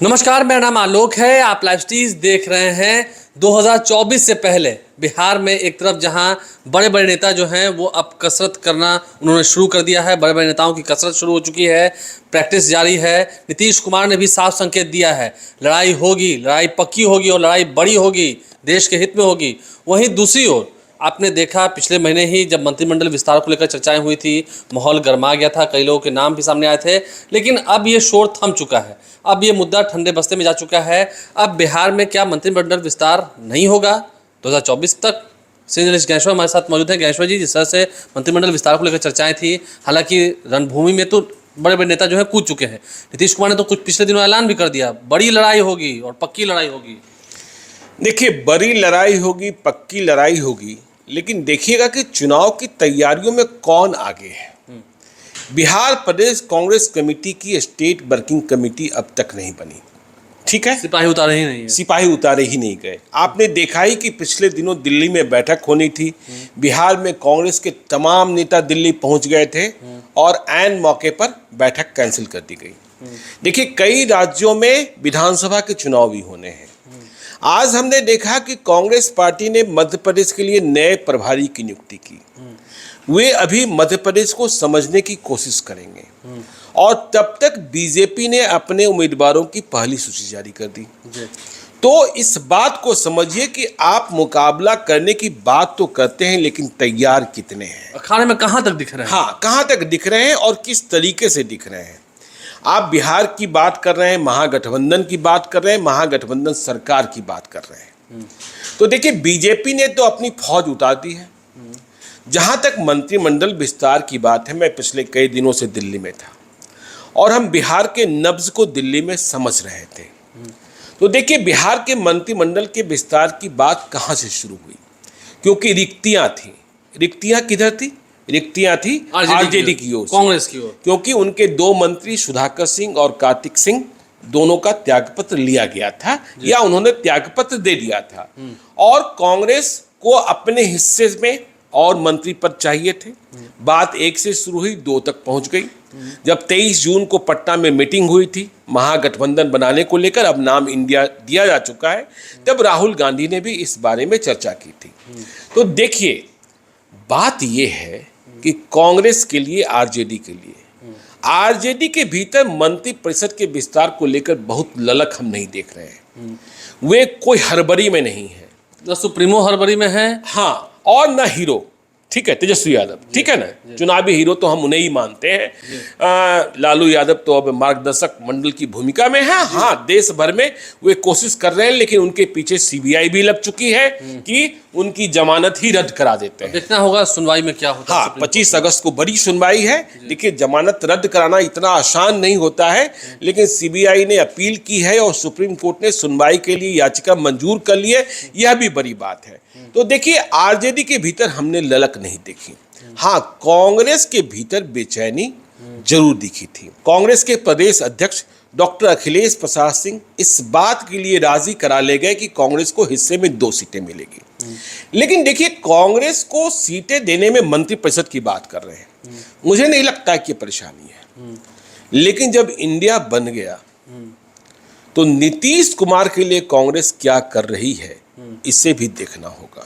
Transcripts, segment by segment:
नमस्कार, मेरा नाम आलोक है। आप लाइव स्टीज देख रहे हैं। 2024 से पहले बिहार में एक तरफ जहां बड़े बड़े नेता जो हैं वो अब कसरत करना उन्होंने शुरू कर दिया है। बड़े बड़े नेताओं की कसरत शुरू हो चुकी है, प्रैक्टिस जारी है। नीतीश कुमार ने भी साफ संकेत दिया है, लड़ाई होगी, लड़ाई पक्की होगी और लड़ाई बड़ी होगी, देश के हित में होगी। वहीं दूसरी ओर आपने देखा पिछले महीने ही जब मंत्रिमंडल विस्तार को लेकर चर्चाएं हुई थी, माहौल गर्मा गया था, कई लोगों के नाम भी सामने आए थे। लेकिन अब ये शोर थम चुका है, अब ये मुद्दा ठंडे बस्ते में जा चुका है। अब बिहार में क्या मंत्रिमंडल विस्तार नहीं होगा 2024 तक? श्री गणेश्वर हमारे साथ मौजूद हैं। गणेश्वर जी, जिस तरह से मंत्रिमंडल विस्तार को लेकर चर्चाएं थी, हालांकि रणभूमि में तो बड़े बड़े नेता जो है कूद चुके हैं। नीतीश कुमार ने तो कुछ पिछले दिनों ऐलान भी कर दिया, बड़ी लड़ाई होगी और पक्की लड़ाई होगी। देखिए, बड़ी लड़ाई होगी, पक्की लड़ाई होगी, लेकिन देखिएगा कि चुनाव की तैयारियों में कौन आगे है। बिहार प्रदेश कांग्रेस कमेटी की स्टेट वर्किंग कमेटी अब तक नहीं बनी, ठीक है। सिपाही उतारे ही नहीं है, सिपाही उतारे ही नहीं गए। आपने देखा ही कि पिछले दिनों दिल्ली में बैठक होनी थी, बिहार में कांग्रेस के तमाम नेता दिल्ली पहुंच गए थे और ऐन मौके पर बैठक कैंसिल कर दी गई। देखिए, कई राज्यों में विधानसभा के चुनाव भी होने हैं। आज हमने देखा कि कांग्रेस पार्टी ने मध्य प्रदेश के लिए नए प्रभारी की नियुक्ति की। वे अभी मध्य प्रदेश को समझने की कोशिश करेंगे और तब तक बीजेपी ने अपने उम्मीदवारों की पहली सूची जारी कर दी। तो इस बात को समझिए कि आप मुकाबला करने की बात तो करते हैं, लेकिन तैयार कितने हैं, अखाड़े में कहां तक दिख रहे हैं। हाँ, कहां तक दिख रहे हैं और किस तरीके से दिख रहे हैं। आप बिहार की बात कर रहे हैं, महागठबंधन की बात कर रहे हैं, महागठबंधन सरकार की बात कर रहे हैं। तो देखिए, बीजेपी ने तो अपनी फौज उतार दी है। जहां तक मंत्रिमंडल विस्तार की बात है, मैं पिछले कई दिनों से दिल्ली में था और हम बिहार के नब्ज को दिल्ली में समझ रहे थे। तो देखिए, बिहार के मंत्रिमंडल के विस्तार की बात कहां से शुरू हुई, क्योंकि रिक्तियां थी। रिक्तियां किधर थी? रिक्तियां थी आरजेडी की ओर, कांग्रेस की ओर, क्योंकि उनके दो मंत्री सुधाकर सिंह और कार्तिक सिंह दोनों का त्यागपत्र लिया गया था या उन्होंने त्यागपत्र दे दिया था और कांग्रेस को अपने हिस्से में और मंत्री पद चाहिए थे। बात 1 से शुरू हुई, 2 तक पहुंच गई। जब 23 जून को पटना में मीटिंग हुई थी महागठबंधन बनाने को लेकर, अब नाम इंडिया दिया जा चुका है, तब राहुल गांधी ने भी इस बारे में चर्चा की थी। तो देखिए, बात यह है कि कांग्रेस के लिए, आरजेडी के लिए, आरजेडी के भीतर मंत्रिपरिषद के विस्तार को लेकर बहुत ललक हम नहीं देख रहे हैं। वे कोई हड़बड़ी में नहीं है, न सुप्रीमो हड़बड़ी में है, हाँ, और न हीरो, ठीक है, तेजस्वी यादव, ठीक है ना। चुनावी हीरो तो हम उन्हें ही मानते हैं। लालू यादव तो अब मार्गदर्शक मंडल की भूमिका में है। हाँ, देश भर में वे कोशिश कर रहे हैं, लेकिन उनके पीछे सीबीआई भी लग चुकी है कि उनकी जमानत ही रद्द करा देते हैं। देखना होगा सुनवाई में क्या होता है। हाँ, 25 अगस्त को बड़ी सुनवाई है। देखिए, जमानत रद्द कराना इतना आसान नहीं होता है, लेकिन सीबीआई ने अपील की है और सुप्रीम कोर्ट ने सुनवाई के लिए याचिका मंजूर कर ली है। यह भी बड़ी बात है। तो देखिए, आरजेडी के भीतर हमने ललक नहीं देखी। हाँ, कांग्रेस के भीतर बेचैनी जरूर दिखी थी। कांग्रेस के प्रदेश अध्यक्ष डॉक्टर अखिलेश प्रसाद सिंह इस बात के लिए राजी करा ले गए कि कांग्रेस को हिस्से में 2 सीटें मिलेगी। लेकिन देखिए, कांग्रेस को सीटें देने में मंत्रिपरिषद की बात कर रहे हैं, मुझे नहीं लगता कि परेशानी है। लेकिन जब इंडिया बन गया तो नीतीश कुमार के लिए कांग्रेस क्या कर रही है, इसे भी देखना होगा।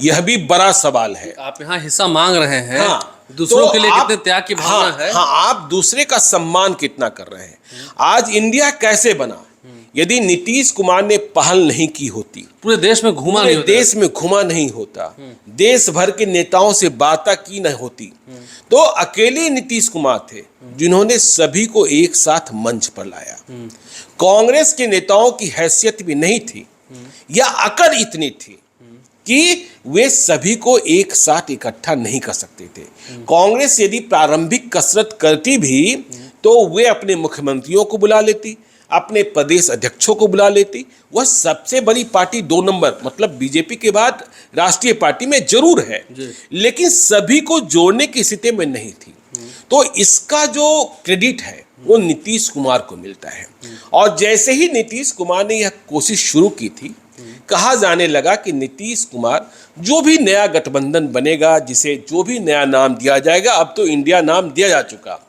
यह भी बड़ा सवाल है। आप यहाँ हिस्सा मांग रहे हैं, हाँ, दूसरों तो के लिए आप, कितने त्याग की भावना है। हाँ, आप दूसरे का सम्मान कितना कर रहे हैं। आज इंडिया कैसे बना? यदि नीतीश कुमार ने पहल नहीं की होती, पूरे देश में घूमा नहीं होता, देश में घुमा नहीं होता, देश भर के नेताओं से बातें की नहीं होती, तो अकेले नीतीश कुमार थे जिन्होंने सभी को एक साथ मंच पर लाया। कांग्रेस के नेताओं की हैसियत भी नहीं थी या अकड़ इतनी थी कि वे सभी को एक साथ इकट्ठा नहीं कर सकते थे। कांग्रेस यदि प्रारंभिक कसरत करती भी तो वे अपने मुख्यमंत्रियों को बुला लेती, अपने प्रदेश अध्यक्षों को बुला लेती। वह सबसे बड़ी पार्टी 2 नंबर, मतलब बीजेपी के बाद राष्ट्रीय पार्टी में जरूर है, लेकिन सभी को जोड़ने की स्थिति में नहीं थी। तो इसका जो क्रेडिट है वो नीतीश कुमार को मिलता है। और जैसे ही नीतीश कुमार ने यह कोशिश शुरू की थी, कहा जाने लगा कि नीतीश कुमार जो भी नया गठबंधन बनेगा, जिसे जो भी नया नाम दिया जाएगा, अब तो इंडिया नाम दिया जा चुका,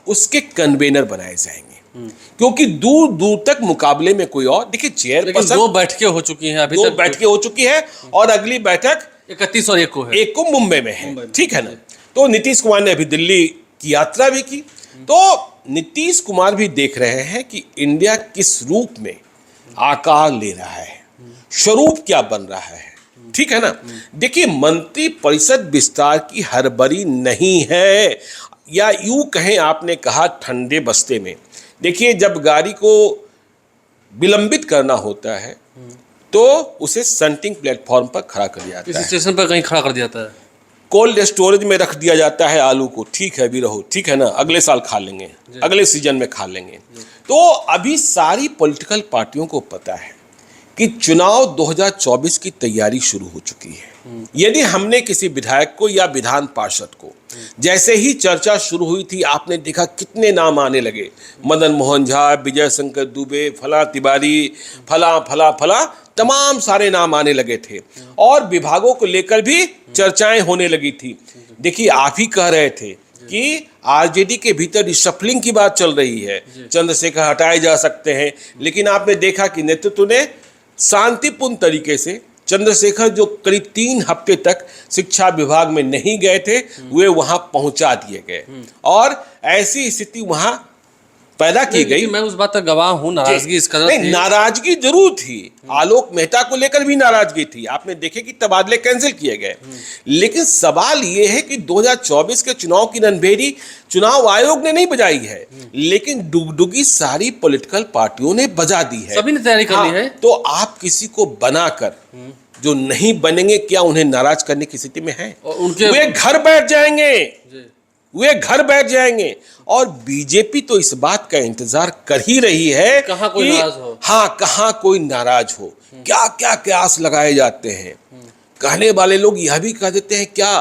उसके कन्वेनर बनाए जाएंगे। क्योंकि दूर दूर तक मुकाबले में कोई और, देखिए लेकिन चेयरपर्सन 2 बैठकें हो चुकी हैं अभी दो तक। बैठकें हो चुकी है और अगली बैठक 31 और 1 को है। एक को मुंबई में है, ठीक है ना। तो नीतीश कुमार ने अभी दिल्ली की यात्रा भी की। तो नीतीश कुमार भी देख रहे हैं कि इंडिया किस रूप में आकार ले रहा है, स्वरूप क्या बन रहा है, ठीक है ना। देखिए मंत्री परिषद विस्तार की हड़बड़ी नहीं है, या यूं कहें, आपने कहा ठंडे बस्ते में। देखिए जब गाड़ी को विलंबित करना होता है तो उसे सेंटिंग प्लेटफॉर्म पर खड़ा कर दिया जाता किसी है, स्टेशन पर कहीं खड़ा कर दिया जाता है, कोल्ड स्टोरेज में रख दिया जाता है आलू को, ठीक है अभी रहो, ठीक है ना, अगले साल खा लेंगे, अगले सीजन में खा लेंगे। तो अभी सारी पॉलिटिकल पार्टियों को पता है कि चुनाव 2024 की तैयारी शुरू हो चुकी है। यदि हमने किसी विधायक को या विधान पार्षद को, जैसे ही चर्चा शुरू हुई थी आपने देखा कितने नाम आने लगे, मदन मोहन झा, विजय शंकर दुबे, फला तिवारी, फला फला फला, तमाम सारे नाम आने लगे थे और विभागों को लेकर भी चर्चाएं होने लगी थी। देखिए आप ही कह रहे थे कि आरजेडी के भीतर रिशफलिंग की बात चल रही है, चंद्रशेखर हटाए जा सकते हैं, लेकिन आपने देखा कि नेतृत्व ने शांतिपूर्ण तरीके से चंद्रशेखर, जो करीब 3 हफ्ते तक शिक्षा विभाग में नहीं गए थे, वे वहां पहुंचा दिए गए और ऐसी स्थिति वहां पैदा की गई। मैं उस बात का गवाह हूं, नाराजगी इस कदर थी। नाराजगी जरूर थी, आलोक मेहता को लेकर भी नाराजगी थी, आपने देखे कि तबादले कैंसिल किए गए। लेकिन सवाल यह है कि 2024 के चुनाव की रणभेरी चुनाव आयोग ने नहीं बजाई है, लेकिन डुगडुगी सारी पॉलिटिकल पार्टियों ने बजा दी है, सभी ने तैयारी कर ली है। तो आप किसी को बनाकर जो नहीं बनेंगे, क्या उन्हें नाराज करने की स्थिति में है? और उनके वे घर बैठ जाएंगे, वे घर बैठ जाएंगे। और बीजेपी तो इस बात का इंतजार कर ही रही है कहाँ कोई नाराज हो। हाँ, कहाँ कोई नाराज हो। क्या क्या कयास लगाए जाते हैं। कहने वाले लोग यह भी कह देते हैं क्या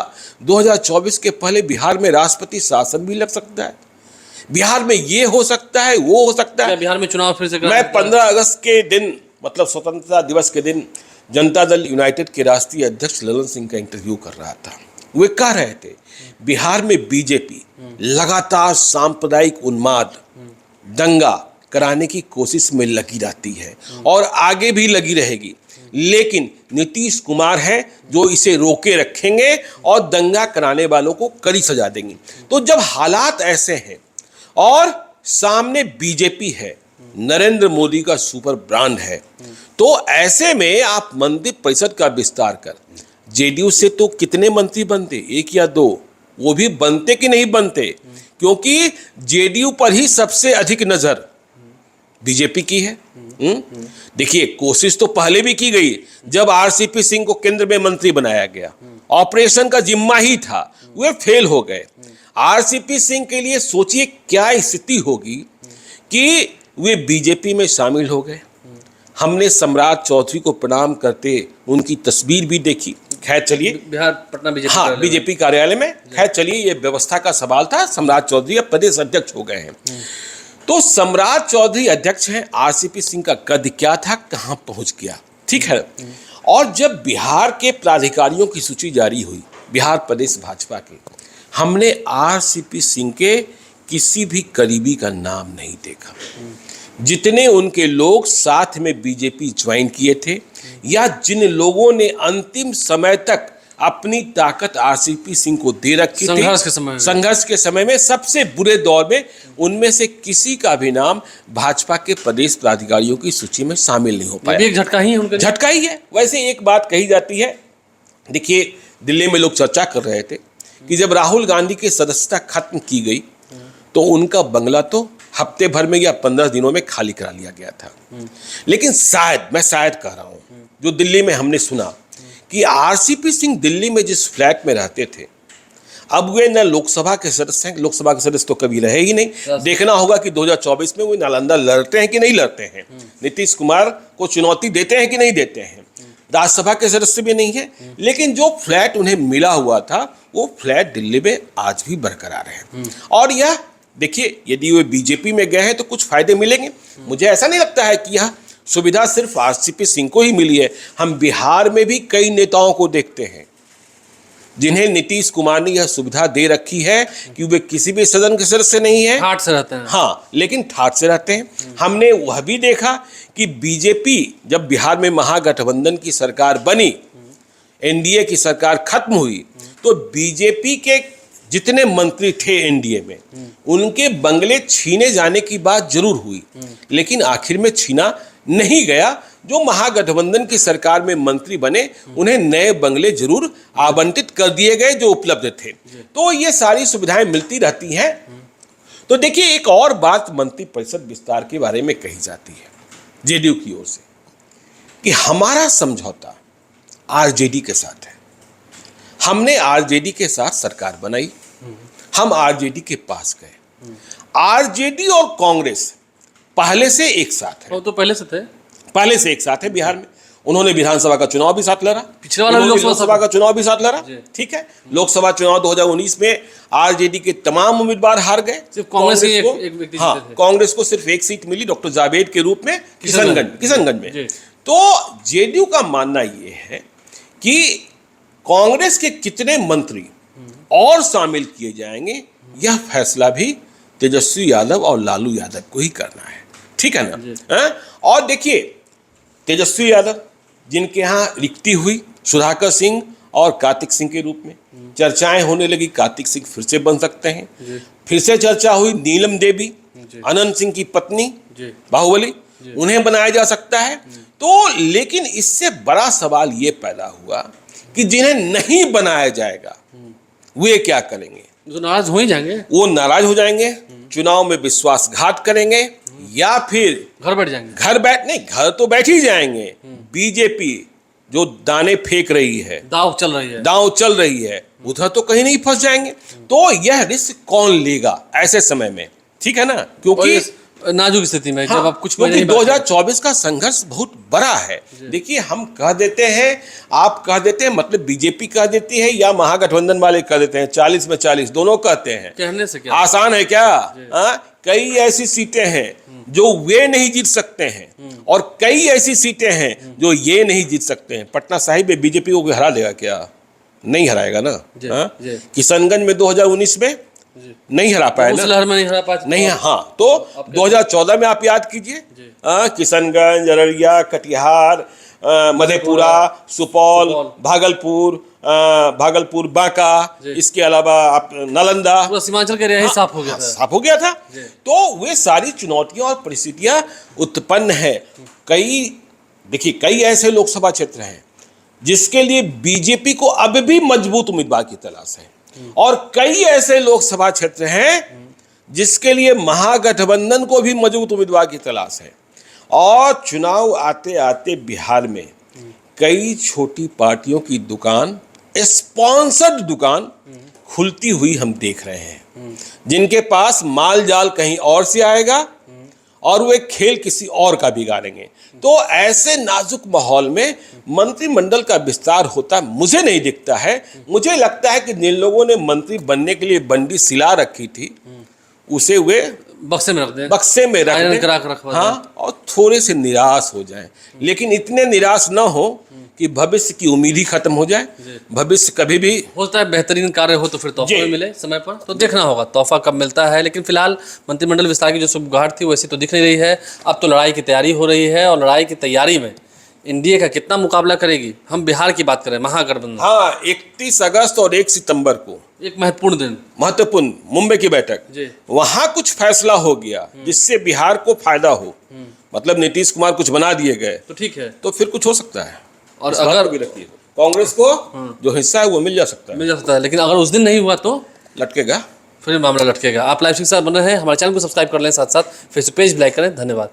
2024 के पहले बिहार में राष्ट्रपति शासन भी लग सकता है, बिहार में ये हो सकता है, वो हो सकता है। बिहार में चुनाव फिर से मैं 15 अगस्त के दिन, मतलब स्वतंत्रता दिवस के दिन, जनता दल यूनाइटेड के राष्ट्रीय अध्यक्ष ललन सिंह का इंटरव्यू कर रहा था। वे कह रहे थे बिहार में बीजेपी लगातार सांप्रदायिक उन्माद, दंगा कराने की कोशिश में लगी रहती है और आगे भी लगी रहेगी, लेकिन नीतीश कुमार है जो इसे रोके रखेंगे और दंगा कराने वालों को कड़ी सजा देंगे। तो जब हालात ऐसे हैं और सामने बीजेपी है, नरेंद्र मोदी का सुपर ब्रांड है, तो ऐसे में आप मंत्री परिषद का विस्तार कर, जेडीयू से तो कितने मंत्री बनते, 1 या 2, वो भी बनते कि नहीं बनते, क्योंकि जेडीयू पर ही सबसे अधिक नजर बीजेपी की है। देखिए कोशिश तो पहले भी की गई, जब आरसीपी सिंह को केंद्र में मंत्री बनाया गया, ऑपरेशन का जिम्मा ही था, वे फेल हो गए। आरसीपी सिंह के लिए सोचिए क्या स्थिति होगी कि वे बीजेपी में शामिल हो गए। हमने सम्राट चौधरी को प्रणाम करते उनकी तस्वीर भी देखी। खैर चलिए, बिहार पटना बीजेपी, हाँ बीजेपी कार्यालय में, खैर चलिए ये व्यवस्था का सवाल था। सम्राट चौधरी अब प्रदेश अध्यक्ष हो गए हैं। तो सम्राट चौधरी अध्यक्ष हैं, आरसीपी सिंह का कद क्या था, कहां पहुंच गया, ठीक है। और जब बिहार के प्राधिकारियों की सूची जारी हुई, बिहार प्रदेश भाजपा के, हमने आरसीपी सिंह के किसी भी करीबी का नाम नहीं देखा। जितने उनके लोग साथ में बीजेपी ज्वाइन किए थे या जिन लोगों ने अंतिम समय तक अपनी ताकत आरसीपी सिंह को दे रखी थी संघर्ष के समय में, सबसे बुरे दौर में, उनमें से किसी का भी नाम भाजपा के प्रदेश प्राधिकारियों की सूची में शामिल नहीं हो पाया। एक झटका ही है उनका, झटका ही है। वैसे एक बात कही जाती है, देखिए दिल्ली में लोग चर्चा कर रहे थे कि जब राहुल गांधी की सदस्यता खत्म की गई तो उनका बंगला तो हफ्ते भर में या 15 दिनों में खाली करा लिया गया था। लेकिन शायद, मैं शायद कह रहा हूं, जो दिल्ली में हमने सुना कि आरसीपी सिंह दिल्ली में जिस फ्लैट में रहते थे, अब वे न लोकसभा के सदस्य हैं, लोकसभा के सदस्य तो कभी रहे ही नहीं। देखना होगा कि 2024 में वो नालंदा लड़ते हैं कि नहीं लड़ते हैं, नीतीश कुमार को चुनौती देते हैं कि नहीं देते हैं। राज्यसभा के सदस्य भी नहीं है, लेकिन जो फ्लैट उन्हें मिला हुआ था वो फ्लैट दिल्ली में आज भी बरकरार है। और यह देखिए, यदि वे बीजेपी में गए हैं तो कुछ फायदे मिलेंगे। मुझे ऐसा नहीं लगता है कि यह सुविधा सिर्फ आरसीपी सिंह को ही मिली है। हम बिहार में भी कई नेताओं को देखते हैं जिन्हें नीतीश कुमार ने यह सुविधा दे रखी है कि वे किसी भी सदन के सदस्य नहीं है, ठाट से रहते हैं। हाँ, लेकिन ठाट से रहते हैं। हमने वह भी देखा कि बीजेपी जब बिहार में महागठबंधन की सरकार बनी, एनडीए की सरकार खत्म हुई, तो बीजेपी के जितने मंत्री थे एनडीए में, उनके बंगले छीने जाने की बात जरूर हुई, लेकिन आखिर में छीना नहीं गया। जो महागठबंधन की सरकार में मंत्री बने, उन्हें नए बंगले जरूर आवंटित कर दिए गए जो उपलब्ध थे। तो ये सारी सुविधाएं मिलती रहती हैं। तो देखिए, एक और बात मंत्रिपरिषद विस्तार के बारे में कही जाती है जेडीयू की ओर से कि हमारा समझौता आरजेडी के साथ है। हमने आरजेडी के साथ सरकार बनाई, हम आरजेडी के पास गए। आरजेडी और कांग्रेस पहले से एक साथ है, वो तो पहले से थे, पहले से एक साथ है बिहार में। उन्होंने विधानसभा का चुनाव भी साथ लड़ा, पिछले वाला लोकसभा का चुनाव भी साथ लड़ा। ठीक है, लोकसभा चुनाव 2019 में आरजेडी के तमाम उम्मीदवार हार गए, सिर्फ कांग्रेस ही को, एक व्यक्ति हाँ, जीते थे। कांग्रेस को सिर्फ एक सीट मिली, डॉक्टर जावेद के रूप में किशनगंज में। जी। तो जेडीयू का मानना यह है कि कांग्रेस के कितने मंत्री और शामिल किए जाएंगे, यह फैसला भी तेजस्वी यादव और लालू यादव को ही करना है। ठीक है ना? और देखिए, तेजस्वी यादव जिनके यहाँ रिक्ति हुई सुधाकर सिंह और कार्तिक सिंह के रूप में, चर्चाएं होने लगी कार्तिक सिंह फिर से बन सकते हैं। फिर से चर्चा हुई नीलम देवी, अनंत सिंह की पत्नी बाहुबली, उन्हें बनाया जा सकता है। तो लेकिन इससे बड़ा सवाल ये पैदा हुआ कि जिन्हें नहीं बनाया जाएगा वे क्या करेंगे? जो नाराज हो ही जाएंगे, वो नाराज हो जाएंगे, चुनाव में विश्वासघात करेंगे, या फिर घर बैठ जाएंगे। घर तो बैठ ही जाएंगे। बीजेपी जो दाने फेंक रही है, दाव चल रही है, उधर तो कहीं नहीं फंस जाएंगे। तो यह रिस्क कौन लेगा ऐसे समय में? ठीक है ना? क्योंकि नाजुक स्थिति में, हाँ, जब आप कुछ क्योंकि 2024 का संघर्ष बहुत बड़ा है। देखिए, हम कह देते हैं, आप कह देते हैं, मतलब बीजेपी कह देती है या महागठबंधन वाले कह देते हैं, 40 में 40 दोनों कहते हैं। कहने से क्या आसान है क्या? कई ऐसी सीटें हैं जो वे नहीं जीत सकते हैं, और कई ऐसी सीटें हैं जो ये नहीं जीत सकते हैं। पटना साहिब में बीजेपी को हरा देगा क्या? नहीं हराएगा ना। किशनगंज में 2019 में नहीं हरा पाया ना, लहर में नहीं हरा पाया नहीं। हाँ, तो 2014 में आप याद कीजिए, किशनगंज, अररिया, कटिहार, मधेपुरा, सुपौल, भागलपुर, बांका, इसके अलावा आप नालंदा, पूरा सीमांचल का एरिया ही साफ हो गया था। साफ हो गया था। तो वे सारी चुनौतियां और परिस्थितियां उत्पन्न है। कई ऐसे लोकसभा क्षेत्र हैं जिसके लिए बीजेपी को अब भी मजबूत उम्मीदवार की तलाश है, और कई ऐसे लोकसभा क्षेत्र हैं जिसके लिए महागठबंधन को भी मजबूत उम्मीदवार की तलाश है। और चुनाव आते आते बिहार में कई छोटी पार्टियों की दुकान, स्पॉन्सर्ड दुकान खुलती हुई हम देख रहे हैं, जिनके पास माल जाल कहीं और से आएगा और वे खेल किसी और का बिगाड़ेंगे। तो ऐसे नाजुक माहौल में मंत्रिमंडल का विस्तार होता मुझे नहीं दिखता है। मुझे लगता है कि जिन लोगों ने मंत्री बनने के लिए बंडी सिला रखी थी, उसे वे बक्से में रख दें, हाँ, और थोड़े से निराश हो जाएं। लेकिन इतने निराश ना हो कि भविष्य की उम्मीद ही खत्म हो जाए। भविष्य कभी भी होता है, बेहतरीन कार्य हो तो फिर तोहफा मिले समय पर, तो देखना होगा तोहफा कब मिलता है। लेकिन फिलहाल मंत्रिमंडल विस्तार की जो शुभगाहट थी वैसी तो दिख नहीं रही है। अब तो लड़ाई की तैयारी हो रही है, और लड़ाई की तैयारी में एनडीए का कितना मुकाबला करेगी। हम बिहार की बात करें, महागठबंधन, हाँ, 31 अगस्त और 1 सितंबर को एक महत्वपूर्ण मुंबई की बैठक, वहां कुछ फैसला हो गया जिससे बिहार को फायदा हो। मतलब नीतीश कुमार कुछ बना दिए गए तो ठीक है, तो फिर कुछ हो सकता है। और अगर कांग्रेस को जो हिस्सा है वो मिल जा सकता है, लेकिन अगर उस दिन नहीं हुआ तो लटकेगा, फिर मामला लटकेगा। आप लाइव के साथ बने हैं, हमारे चैनल को सब्सक्राइब कर लें, साथ साथ फेसबुक पेज भी लाइक करें। धन्यवाद।